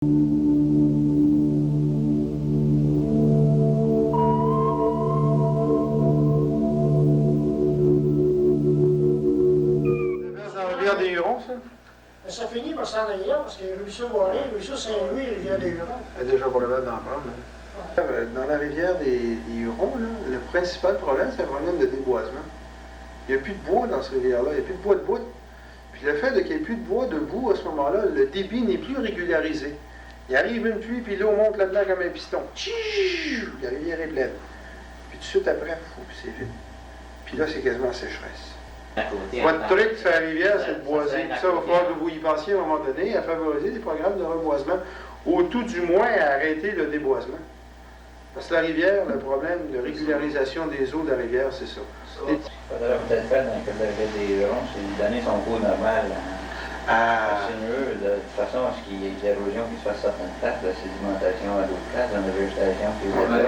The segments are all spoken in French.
Ça finit par s'en aller là, parce que Ruisseau-Vallée, Ruisseau-Saint-Louis, Rivière-des-Hurons. Elle est déjà probable d'en prendre. Hein. Dans la rivière des Hurons, là, le principal problème, c'est un problème de déboisement. Il n'y a plus de bois dans cette rivière-là, il n'y a plus de bois de bout. Puis le fait qu'il n'y ait plus de bois debout à ce moment-là, le débit n'est plus régularisé. Il arrive une pluie, puis l'eau monte là-dedans comme un piston. Tchiou, la rivière est pleine. Puis tout de suite après, c'est vide. Puis là, c'est quasiment sécheresse. Votre truc sur la rivière, c'est de boiser. Ça, il va falloir que vous y pensiez à un moment donné à favoriser des programmes de reboisement, ou tout du moins à arrêter le déboisement. Parce que la rivière, le problème de régularisation des eaux de la rivière, c'est ça. Il faudrait peut-être faire dans le cas de la rivière des Hurons, c'est de donner son cours normal sinueux, de façon à ce qu'il y ait de l'érosion qui se fasse à certaines places, de la sédimentation à d'autres places, dans la végétation qui est là.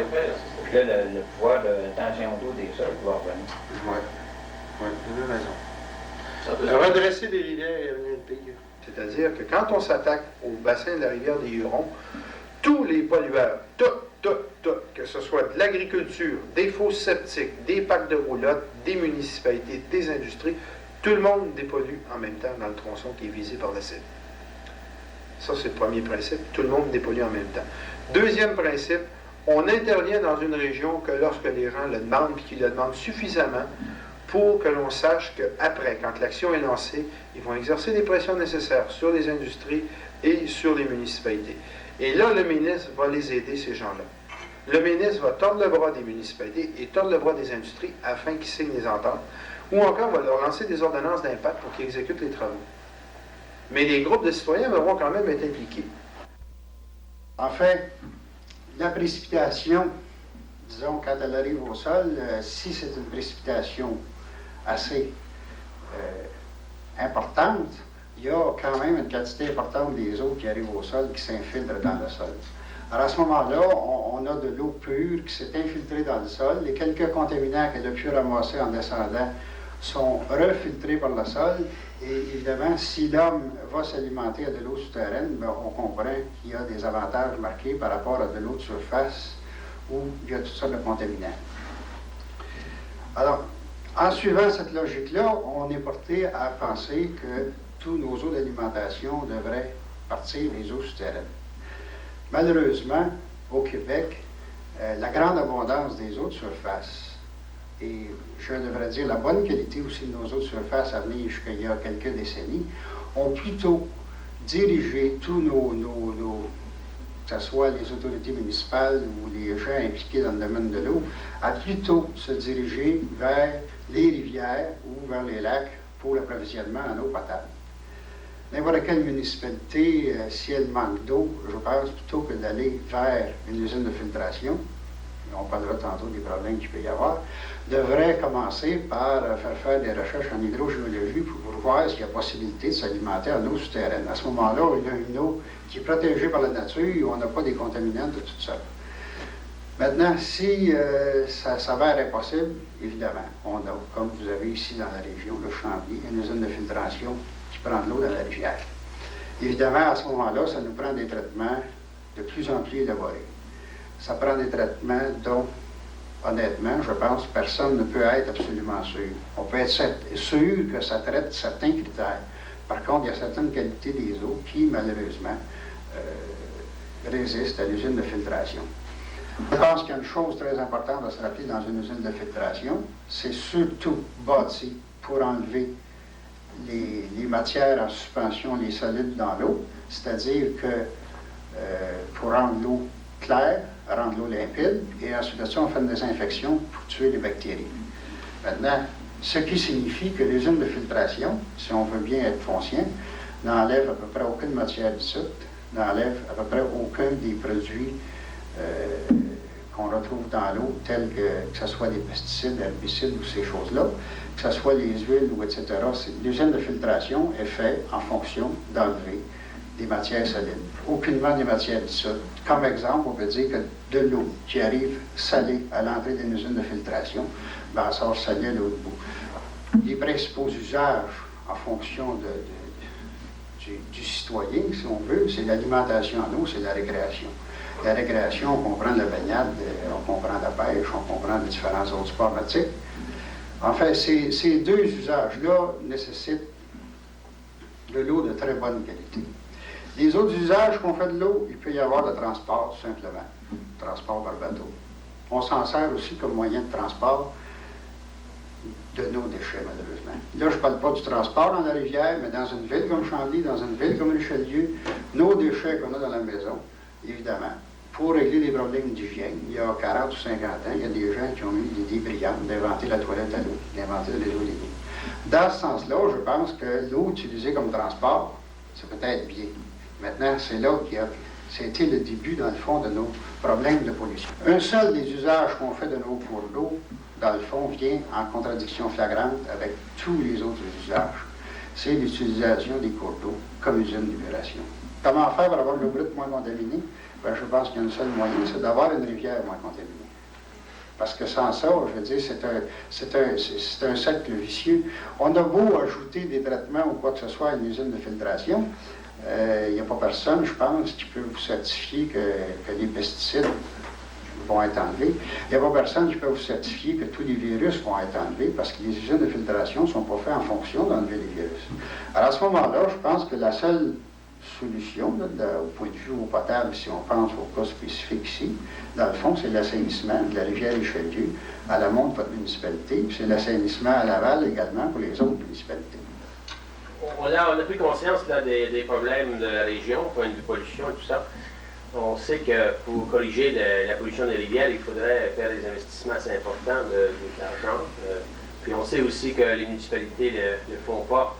Puis là, le pouvoir de tension d'eau des sols va revenir. Oui, vous avez raison. Redresser des rivières est rien de pire. C'est-à-dire que quand on s'attaque au bassin de la rivière des Hurons, tous les pollueurs, que ce soit de l'agriculture, des fosses septiques, des parcs de roulotte, des municipalités, des industries, tout le monde dépollue en même temps dans le tronçon qui est visé par la cible. Ça, c'est le premier principe. Tout le monde dépollue en même temps. Deuxième principe, on intervient dans une région que lorsque les gens le demandent, puis qu'ils le demandent suffisamment pour que l'on sache qu'après, quand l'action est lancée, ils vont exercer des pressions nécessaires sur les industries et sur les municipalités. Et là, le ministre va les aider, ces gens-là. Le ministre va tordre le bras des municipalités et tordre le bras des industries afin qu'ils signent les ententes, ou encore va leur lancer des ordonnances d'impact pour qu'ils exécutent les travaux. Mais les groupes de citoyens devront quand même être impliqués. Enfin, la précipitation, disons, quand elle arrive au sol, si c'est une précipitation assez importante, il y a quand même une quantité importante des eaux qui arrivent au sol, qui s'infiltrent dans le sol. Alors à ce moment-là, on a de l'eau pure qui s'est infiltrée dans le sol. Les quelques contaminants qu'elle a pu ramasser en descendant sont refiltrés par le sol. Et évidemment, si l'homme va s'alimenter de l'eau souterraine, bien, on comprend qu'il y a des avantages marqués par rapport à de l'eau de surface où il y a toutes sortes de contaminants. Alors, en suivant cette logique-là, on est porté à penser que tous nos eaux d'alimentation devraient partir des eaux souterraines. Malheureusement, au Québec, la grande abondance des eaux de surface et, je devrais dire, la bonne qualité aussi de nos eaux de surface à venir jusqu'il y a quelques décennies, ont plutôt dirigé tous que ce soit les autorités municipales ou les gens impliqués dans le domaine de l'eau, à plutôt se diriger vers les rivières ou vers les lacs pour l'approvisionnement en eau potable. N'importe quelle municipalité, si elle manque d'eau, je pense, plutôt que d'aller vers une usine de filtration, on parlera tantôt des problèmes qu'il peut y avoir, devrait commencer par faire des recherches en hydrogéologie pour voir s'il y a possibilité de s'alimenter en eau souterraine. À ce moment-là, il y a une eau qui est protégée par la nature et on n'a pas des contaminants de toutes sortes. Maintenant, si ça s'avère impossible, évidemment, on a, comme vous avez ici dans la région, le Chambly, une usine de filtration qui prend de l'eau dans la rivière. Évidemment, à ce moment-là, ça nous prend des traitements de plus en plus élaborés. Ça prend des traitements dont, honnêtement, je pense, personne ne peut être absolument sûr. On peut être sûr que ça traite certains critères. Par contre, il y a certaines qualités des eaux qui, malheureusement, résistent à l'usine de filtration. Je pense qu'il y a une chose très importante à se rappeler dans une usine de filtration, c'est surtout bâti pour enlever les matières en suspension, les solides dans l'eau, c'est-à-dire que pour rendre l'eau claire, rendre l'eau limpide, et ensuite de ça, on fait une désinfection pour tuer les bactéries. Maintenant, ce qui signifie que l'usine de filtration, si on veut bien être foncien, n'enlève à peu près aucune matière dissoute, n'enlève à peu près aucun des produits qu'on retrouve dans l'eau, tels que ce soit des pesticides, herbicides ou ces choses-là, que ce soit les huiles ou etc. L'usine de filtration est faite en fonction d'enlever des matières solides, aucunement des matières dissoutes. Comme exemple, on peut dire que de l'eau qui arrive salée à l'entrée d'une usine de filtration, ben, elle sort salée à l'autre bout. Les principaux usages en fonction du du citoyen, si on veut, c'est l'alimentation en eau, c'est la récréation. La récréation, on comprend la baignade, on comprend la pêche, on comprend les différents autres sports nautiques. En fait, ces deux usages-là nécessitent de l'eau de très bonne qualité. Les autres usages qu'on fait de l'eau, il peut y avoir le transport, tout simplement. Transport par bateau. On s'en sert aussi comme moyen de transport de nos déchets, malheureusement. Là, je ne parle pas du transport dans la rivière, mais dans une ville comme Chambly, dans une ville comme Richelieu, nos déchets qu'on a dans la maison, évidemment, pour régler les problèmes d'hygiène, il y a 40 ou 50 ans, il y a des gens qui ont eu l'idée brillante d'inventer la toilette à l'eau, d'inventer le réseau d'égout. Dans ce sens-là, je pense que l'eau utilisée comme transport, c'est peut-être bien. Maintenant, c'est là c'était le début, dans le fond, de nos problèmes de pollution. Un seul des usages qu'on fait de nos cours d'eau, dans le fond, vient en contradiction flagrante avec tous les autres usages. C'est l'utilisation des cours d'eau comme usine d'épuration. Comment faire pour avoir de l'eau brute moins contaminée? Ben, je pense qu'il y a un seul moyen, c'est d'avoir une rivière moins contaminée. Parce que sans ça, je veux dire, c'est un cercle vicieux. On a beau ajouter des traitements ou quoi que ce soit à une usine de filtration, il n'y a pas personne, je pense, qui peut vous certifier que les pesticides vont être enlevés. Il n'y a pas personne qui peut vous certifier que tous les virus vont être enlevés parce que les usines de filtration ne sont pas faites en fonction d'enlever les virus. Alors à ce moment-là, je pense que la seule solution, là, au point de vue eau potable, si on pense au cas spécifique ici, dans le fond, c'est l'assainissement de la rivière Richelieu à l'amont de votre municipalité, puis c'est l'assainissement à Laval également pour les autres municipalités. On a pris conscience là, des problèmes de la région, au point de vue pollution et tout ça. On sait que pour corriger la pollution des rivières, il faudrait faire des investissements assez importants d'argent. Puis on sait aussi que les municipalités ne le font pas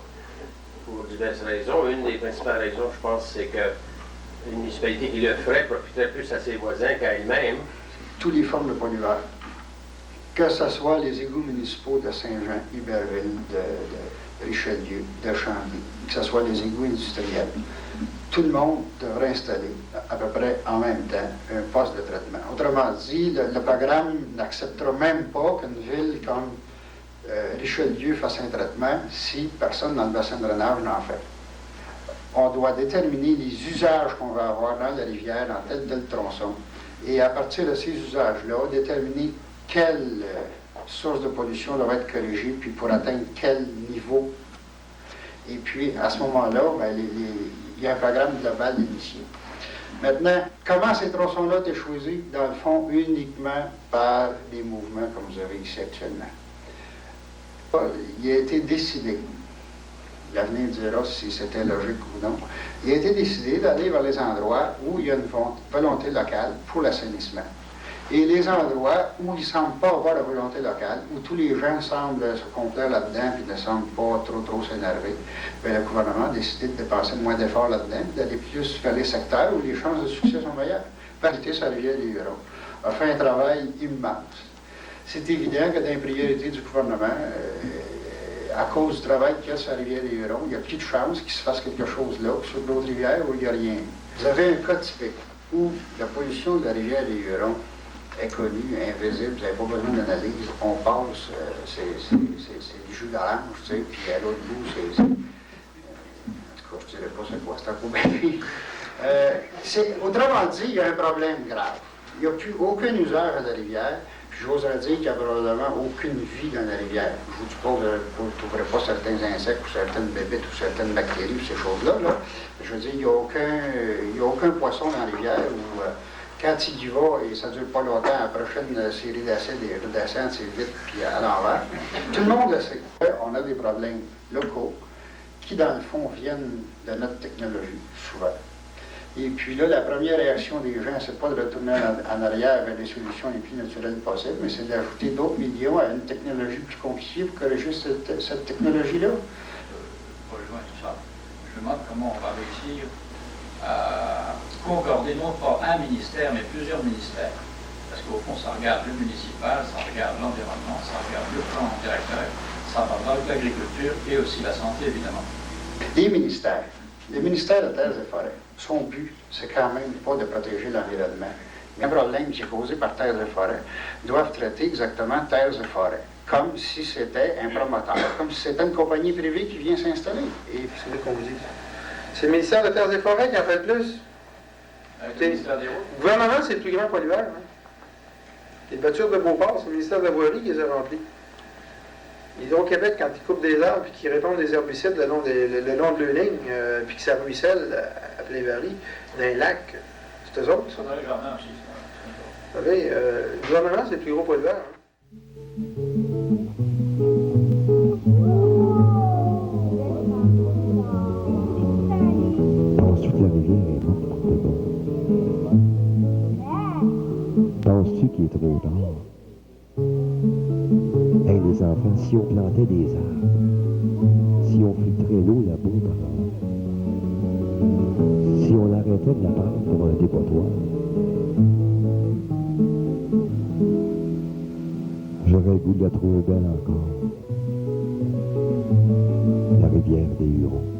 pour diverses raisons. Une des principales raisons, je pense, c'est que une municipalité qui le ferait profiterait plus à ses voisins qu'à elle-même. Toutes les formes de pollueurs, que ce soit les égouts municipaux de Saint-Jean, Iberville, de Richelieu, de Chambly, que ce soit les égouts industriels, tout le monde devrait installer à peu près en même temps un poste de traitement. Autrement dit, le programme n'acceptera même pas qu'une ville comme Richelieu fasse un traitement si personne dans le bassin de drainage n'en fait. On doit déterminer les usages qu'on va avoir dans la rivière, dans tel tronçon, et à partir de ces usages-là, déterminer quelle source de pollution doit être corrigée, puis pour atteindre quel niveau. Et puis, à ce moment-là, ben, il y a un programme global d'initié. Maintenant, comment ces tronçons-là ont été choisis? Dans le fond, uniquement par des mouvements comme vous avez ici actuellement. Il a été décidé, l'avenir dira si c'était logique ou non, il a été décidé d'aller vers les endroits où il y a une volonté locale pour l'assainissement. Et les endroits où il ne semble pas avoir de volonté locale, où tous les gens semblent se complaire là-dedans et ne semblent pas trop s'énerver, bien, le gouvernement a décidé de dépenser moins d'efforts là-dedans, d'aller plus vers les secteurs où les chances de succès sont meilleures. Parité sur la rivière des Hurons a fait un travail immense. C'est évident que dans les priorités du gouvernement, à cause du travail qu'il y a sur la rivière des Hurons, il y a plus de chances qu'il se fasse quelque chose là que sur d'autres rivières où il n'y a rien. Vous avez un cas typique où la pollution de la rivière des Hurons est connue, invisible, vous n'avez pas besoin d'analyse. On passe, c'est du jus d'orange, tu sais, puis à l'autre bout, c'est en tout cas, je ne dirais pas c'est quoi, c'est un peu bien. Autrement dit, il y a un problème grave. Il n'y a plus aucun usage à la rivière. J'oserais dire qu'il n'y a probablement aucune vie dans la rivière. Je vous dis pas que vous ne trouverez pas certains insectes ou certaines bébites ou certaines bactéries ou ces choses-là. Là. Je veux dire, il n'y a aucun poisson dans la rivière où, quand il y va, et ça ne dure pas longtemps, la prochaine série d'acides redescend assez vite puis à l'envers. Tout le monde le sait. On a des problèmes locaux qui, dans le fond, viennent de notre technologie, souvent. Et puis là, la première réaction des gens, c'est pas de retourner en arrière vers les solutions les plus naturelles possibles, mais c'est d'ajouter d'autres millions à une technologie plus compliquée pour corriger cette technologie-là. Je rejoins tout ça. Je me demande comment on va réussir à concorder non pas un ministère, mais plusieurs ministères. Parce qu'au fond, ça regarde le municipal, ça regarde l'environnement, ça regarde le plan directeur, ça parlera de l'agriculture et aussi la santé, évidemment. Les ministères. Le ministère de Terres et Forêts, son but, c'est quand même pas de protéger l'environnement. Un problème qui est causé par Terres et Forêts doivent traiter exactement Terres et Forêts, comme si c'était un promoteur, comme si c'était une compagnie privée qui vient s'installer. Et c'est ce qu'on vous dit. C'est le ministère des Terres et Forêts qui en fait le plus. Avec le ministère des Routes. Le gouvernement, c'est le plus grand pollueur. Hein. Les voitures de Beauport, c'est le ministère de la Voirie qui les a remplies. Hydro-Québec, quand ils coupent des arbres et qu'ils répandent des herbicides le long de leur ligne, puis que ça ruisselle à plein varie, dans les lacs, c'est eux autres, ça. Dans les jardins aussi. Vous savez, le gouvernement, c'est le plus gros pollueur. Hein. Penses-tu que la rivière est morte pour de bon? Penses-tu qu'il est trop tard? Hey, les enfants, si on plantait des arbres, si on filtrait l'eau là-bas par si on arrêtait de la prendre pour un dépotoir, j'aurais le goût de la trouver belle encore. La rivière des Hurons.